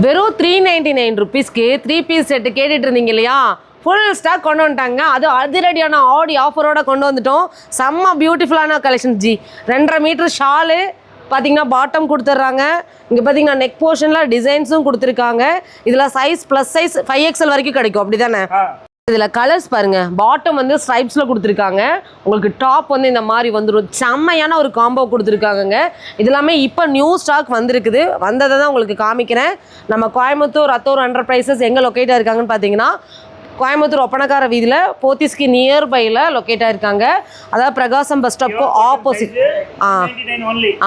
வெறும் 399 rupeesக்கு 3 piece set கேட்டுட்டு இருந்தீங்க இல்லையா, ஃபுல் ஸ்டாக் கொண்டு வந்துட்டாங்க. அது அதிரடியான ஆடி ஆஃபரோட கொண்டு வந்துட்டோம். செம்ம பியூட்டிஃபுல்லான கலெக்ஷன் ஜி. 2.5 மீட்டர் ஷாலு பார்த்தீங்கன்னா பாட்டம் கொடுத்துட்றாங்க. இங்கே பார்த்தீங்கன்னா நெக் போர்ஷனில் டிசைன்ஸும் கொடுத்துருக்காங்க. இதில் சைஸ் ப்ளஸ் சைஸ் 5XL வரைக்கும் கிடைக்கும், அப்படி தானே? இதில் கலர்ஸ் பாருங்கள். பாட்டம் வந்து ஸ்ட்ரைப்ஸில் கொடுத்துருக்காங்க. உங்களுக்கு டாப் வந்து இந்த மாதிரி வந்துடும். செம்மையான ஒரு காம்போ கொடுத்துருக்காங்கங்க. இது எல்லாமே இப்போ நியூ ஸ்டாக் வந்திருக்குது. வந்ததை தான் உங்களுக்கு காமிக்கிறேன். நம்ம கோயம்புத்தூர் ரத்தோர் என்டர்பிரைசஸ் எங்கே லொக்கேட்டாக இருக்காங்கன்னு பார்த்தீங்கன்னா, கோயம்புத்தூர் ஒப்பனக்கார வீதியில் போத்தீஸ்க்கு நியர்பையில் லொக்கேட்டாக இருக்காங்க. அதாவது பிரகாசம் பஸ் ஸ்டாப்க்கு ஆப்போசிட்.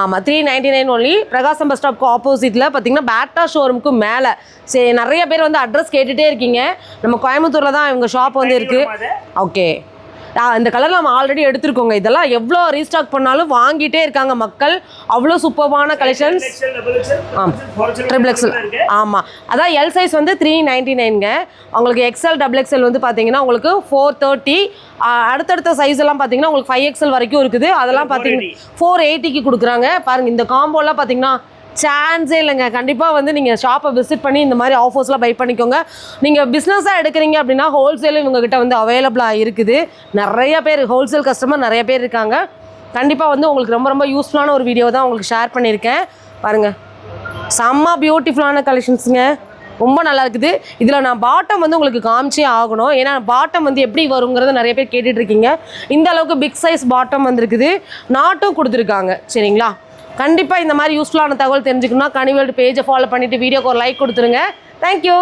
ஆமாம், 399 ஒன்லி. பிரகாசம் பஸ் ஸ்டாப்க்கு ஆப்போசிட்டில் பார்த்தீங்கன்னா பேட்டா ஷோரூமுக்கு மேலே. சரி, நிறைய பேர் வந்து அட்ரஸ் கேட்டுகிட்டே இருக்கீங்க. நம்ம கோயம்புத்தூரில் தான் இவங்க ஷாப் வந்து இருக்குது. ஓகே, இந்த கலர் நம்ம ஆல்ரெடி எடுத்துருக்கோங்க. இதெல்லாம் எவ்வளோ ரீஸ்டாக் பண்ணாலும் வாங்கிட்டே இருக்காங்க மக்கள். அவ்வளோ சூப்பர்வான கலெக்ஷன்ஸ். Triple XL. ஆமாம், அதான் எல் சைஸ் வந்து 399ங்க. உங்களுக்கு எக்ஸ்எல் டபுள் எக்ஸ்எல் வந்து பார்த்தீங்கன்னா உங்களுக்கு 430. அடுத்தடுத்த சைஸ் எல்லாம் பார்த்தீங்கன்னா உங்களுக்கு 5XL வரைக்கும் இருக்குது. அதெல்லாம் பார்த்தீங்கன்னா 480க்கு கொடுக்குறாங்க. பாருங்கள், இந்த காம்போலாம் பார்த்தீங்கன்னா சான்ஸே இல்லைங்க. கண்டிப்பாக வந்து நீங்கள் ஷாப்பை விசிட் பண்ணி இந்த மாதிரி ஆஃபர்ஸ்லாம் பை பண்ணிக்கோங்க. நீங்கள் பிஸ்னஸாக எடுக்கிறீங்க அப்படின்னா ஹோல்சேலும் இவங்ககிட்ட வந்து அவைலபிளாக இருக்குது. நிறைய பேர் ஹோல்சேல் கஸ்டமர் நிறைய பேர் இருக்காங்க. கண்டிப்பாக வந்து உங்களுக்கு ரொம்ப ரொம்ப யூஸ்ஃபுல்லான ஒரு வீடியோ தான் உங்களுக்கு ஷேர் பண்ணியிருக்கேன். பாருங்கள், செம்ம பியூட்டிஃபுல்லான கலெக்ஷன்ஸுங்க. ரொம்ப நல்லா இருக்குது. இதில் நான் பாட்டம் வந்து உங்களுக்கு காமிச்சே ஆகணும். ஏன்னா பாட்டம் வந்து எப்படி வருங்கிறத நிறைய பேர் கேட்டுட்ருக்கீங்க. இந்த அளவுக்கு பிக் சைஸ் பாட்டம் வந்துருக்குது. நாட்டும் கொடுத்துருக்காங்க. சரிங்களா? கண்டிப்பாக இந்த மாதிரி யூஸ்ஃபுல்லான தகவல் தெரிஞ்சுக்கணும்னா கனிவேல்டு பேஜை ஃபாலோ பண்ணிவிட்டு வீடியோக்கு ஒரு லைக் கொடுத்துருங்க. தேங்க்யூ.